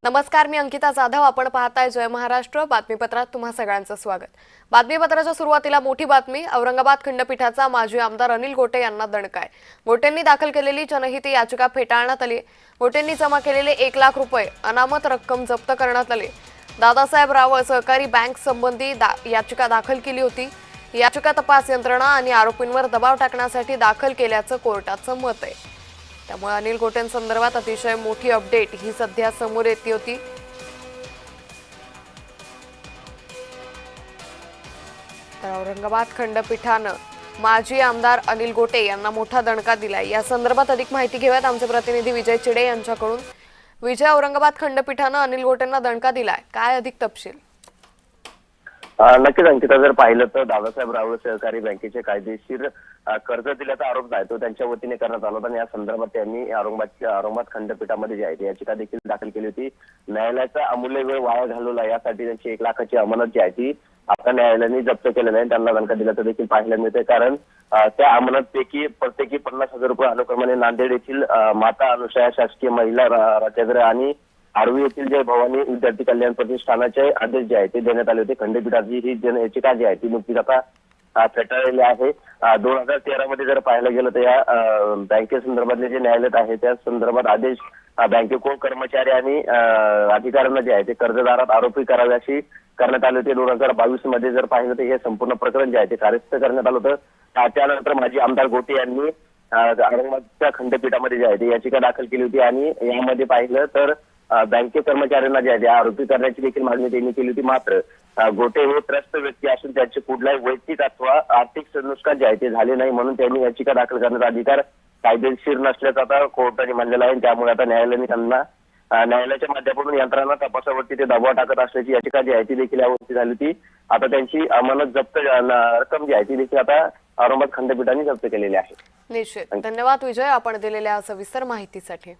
नमस्कार, मी अंकिता जाधव. आपण पाहताय जय महाराष्ट्र बातमीपत्रात तुम्हा सगळ्यांचं स्वागत. बातमीपत्राच्या सुरुवातीला मोठी बातमी. औरंगाबाद खंडपीठाचा माजी आमदार अनिल गोटे यांना दणका आहे. गोटेंनी दाखल केलेली जनहित याचिका फेटाळण्यात आली. गोटेंनी जमा केलेले 1 लाख रुपये अनामत रक्कम जप्त करण्यात आली. दादासाहेब रावळ सहकारी बँक संबंधी याचिका दाखल केली होती. याचिका तपास यंत्रणा आणि आरोपींवर दबाव टाकण्यासाठी दाखल केल्याचं कोर्टाचं मत आहे. त्यामुळे अनिल गोटेंसंदर्भात अतिशय मोठी अपडेट ही सध्या समोर येते होती. तर औरंगाबाद खंडपीठानं माजी आमदार अनिल गोटे यांना मोठा दणका दिलाय. या संदर्भात अधिक माहिती घेऊयात आमचे प्रतिनिधी विजय चिडे यांच्याकडून. विजय, औरंगाबाद खंडपीठानं अनिल गोटेंना दणका दिलाय, काय अधिक तपशील? नक्कीच अंकिता, जर पाहिलं तर दादासाहेब रावळ सहकारी बँकेचे कायदेशीर कर्ज दिल्याचा आरोप आहे तो त्यांच्या वतीने करण्यात आला होता आणि या संदर्भात त्यांनी औरंगाबाद खंडपीठामध्ये जी आहे याचिका देखील दाखल केली होती. न्यायालयाचा अमूल्य वेळ वाया घालवला यासाठी त्यांची 1 लाखाची अमानत जी आहे ती आता न्यायालयाने जप्त केलेली आहे. त्यांना दणका दिल्याचं देखील पाहायला मिळते, कारण त्या अमानतपैकी प्रत्येकी 50,000 रुपये अनुक्रमाने नांदेड येथील माता अनुसया शासकीय महिला राजगृह आणि आर्वी येथील जय भवानी विद्यार्थी कल्याण प्रतिष्ठानाचे आदेश जे आहे ते देण्यात आले होते. खंडपीठाची ही याचिका जी आहे ती नुकतीच आता फेटाळलेली आहे. 2013 मध्ये जर पाहायला गेलं तर या बँकेसंदर्भातले जे न्यायालय आहे त्या संदर्भात आदेश बँकेकडून कर्मचारी आणि अधिकाऱ्यांना जे आहे ते कर्जदारात आरोपी करावे अशी करण्यात आले होते. 2022 मध्ये जर पाहिलं तर हे संपूर्ण प्रकरण जे आहे ते कार्यस्थ करण्यात आलं होतं. त्यानंतर माजी आमदार गोटे यांनी औरंगाबादच्या खंडपीठामध्ये जे आहे ते याचिका दाखल केली होती आणि यामध्ये पाहिलं तर बँके कर्मचाऱ्यांना जे आहे आरोपी करण्याची देखील मागणी त्यांनी केली होती. मात्र गोटे हे त्रस्त व्यक्ती असून त्यांचे कुठलाही वैयक्तिक अथवा आर्थिक नुकसान जे आहे ते झाले नाही, म्हणून त्यांनी याचिका दाखल करण्याचा अधिकार कायदेशीर नसल्याचं आता कोर्टाने मानलेला आहे. त्यामुळे आता न्यायालयाने त्यांना न्यायालयाच्या माध्यमातून यंत्रणा तपासावरती ते दबाव टाकत असल्याची याचिका जी आहे ती देखील यावरती झाली होती. आता त्यांची अमानत जप्त रक्कम जी आहे ती देखील आता औरंगाबाद खंडपीठाने जप्त केलेली आहे. निश्चित. धन्यवाद विजय, आपण दिलेल्या सविस्तर माहितीसाठी.